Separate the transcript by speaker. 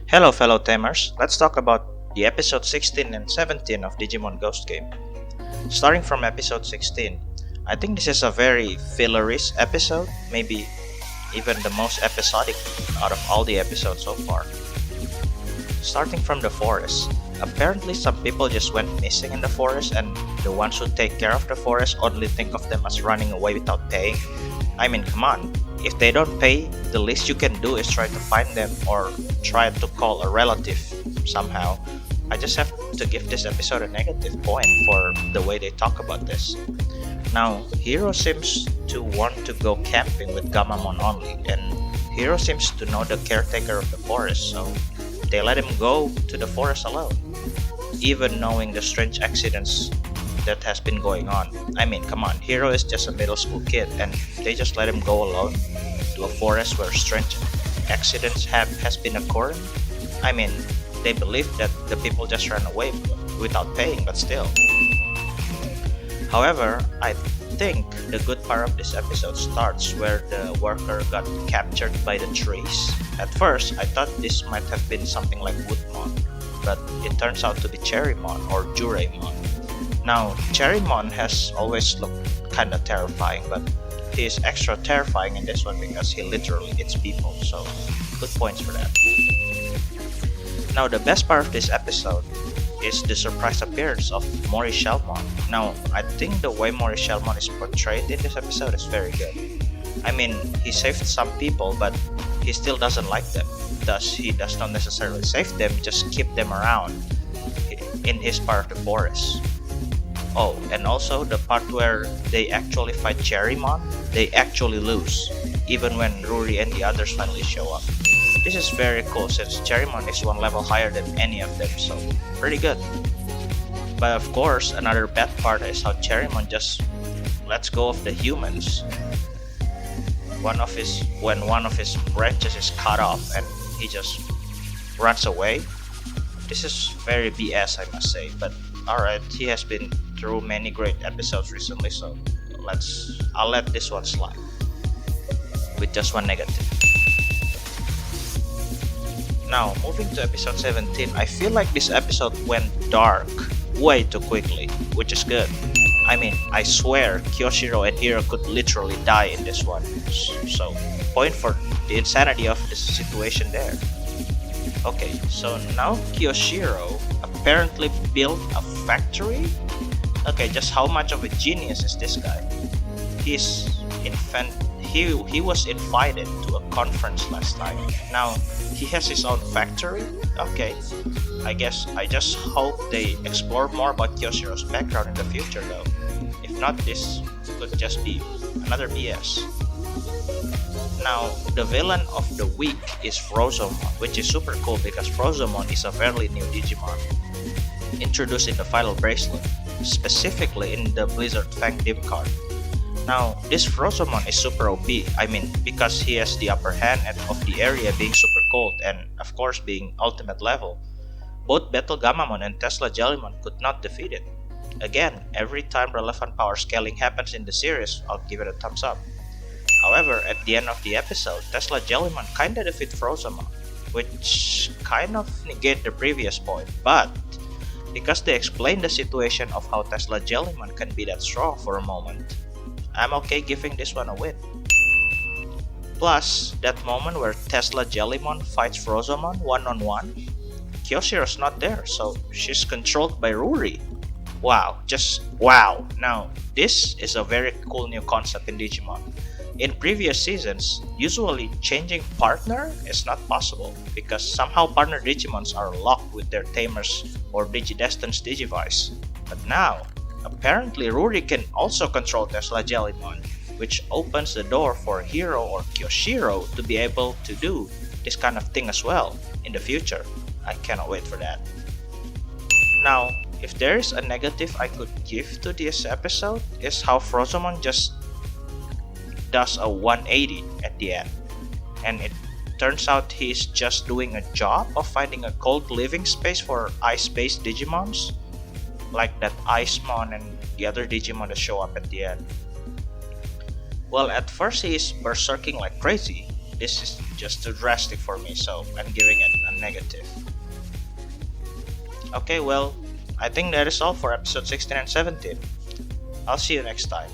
Speaker 1: Hello, fellow tamers. Let's talk about the episode 16 and 17 of Digimon Ghost Game. Starting from episode 16, I think this is a very fillerish episode, maybe even the most episodic out of all the episodes so far. Starting from the forest, apparently some people just went missing in the forest, and the ones who take care of the forest only think of them as running away without paying. I mean, come on. If they don't pay, the least you can do is try to find them or try to call a relative somehow. I just have to give this episode a negative point for the way they talk about this. Now, Hiro seems to want to go camping with Gamamon only, and Hiro seems to know the caretaker of the forest, so they let him go to the forest alone, even knowing the strange accidents that has been going on. I mean, come on, Hiro is just a middle school kid, and they just let him go alone to a forest where strange accidents has been occurring. I mean, they believe that the people just ran away without paying, but still. However, I think the good part of this episode starts where the worker got captured by the trees. At first, I thought this might have been something like Woodmon, but it turns out to be Cherrymon or Jureimon. Now, Cherrymon has always looked kinda terrifying, but he is extra terrifying in this one because he literally eats people, so good points for that. Now, the best part of this episode is the surprise appearance of Mori Shelmon. Now, I think the way Mori Shelmon is portrayed in this episode is very good. I mean, he saved some people, but he still doesn't like them. Thus, he does not necessarily save them, just keep them around in his part of the forest. Oh, and also the part where they actually fight Cherrymon, they actually lose, even when Ruri and the others finally show up. This is very cool since Cherrymon is one level higher than any of them, so pretty good. But of course, another bad part is how Cherrymon just lets go of the humans. When one of his branches is cut off and he just runs away. This is very BS, I must say, but alright, he has been through many great episodes recently, so I'll let this one slide with just one negative. Now, moving to episode 17, I feel like this episode went dark way too quickly, which is good. I mean, I swear Kyoshiro and Hiro could literally die in this one, so point for the insanity of this situation there. Okay, so now Kyoshiro apparently built a factory? Okay, just how much of a genius is this guy? He was invited to a conference last time. Now he has his own factory? Okay. I just hope they explore more about Kyoshiro's background in the future though. If not, this could just be another BS. Now, the villain of the week is Frozomon, which is super cool because Frozomon is a fairly new Digimon introduced in the Final Bracelet, specifically in the Blizzard Fang Dim card. Now, this Frozomon is super OP, I mean, because he has the upper hand of the area being super cold and, of course, being ultimate level. Both Battle Gamamon and Tesla Jellymon could not defeat it. Again, every time relevant power scaling happens in the series, I'll give it a thumbs up. However, at the end of the episode, Tesla Jellymon kinda defeat Frozomon, which kind of negate the previous point, but because they explain the situation of how Tesla Jellymon can be that strong for a moment, I'm okay giving this one a win. Plus, that moment where Tesla Jellymon fights Frozomon one-on-one, Kyoshiro's not there, so she's controlled by Ruri. Wow, just wow. Now, this is a very cool new concept in Digimon. In previous seasons, usually changing partner is not possible because somehow partner Digimons are locked with their tamers or Digidestin's Digivice. But now, apparently Ruri can also control Tesla Jellymon, which opens the door for Hiro or Kyoshiro to be able to do this kind of thing as well in the future. I cannot wait for that. Now, if there is a negative I could give to this episode is how Frozomon just does a 180 at the end, and it turns out he's just doing a job of finding a cold living space for ice-based Digimons, like that Icemon and the other Digimon that show up at the end. Well, at first he is berserking like crazy, This is just too drastic for me, so I'm giving it a negative. Okay, well, I think that is all for episode 16 and 17. I'll see you next time.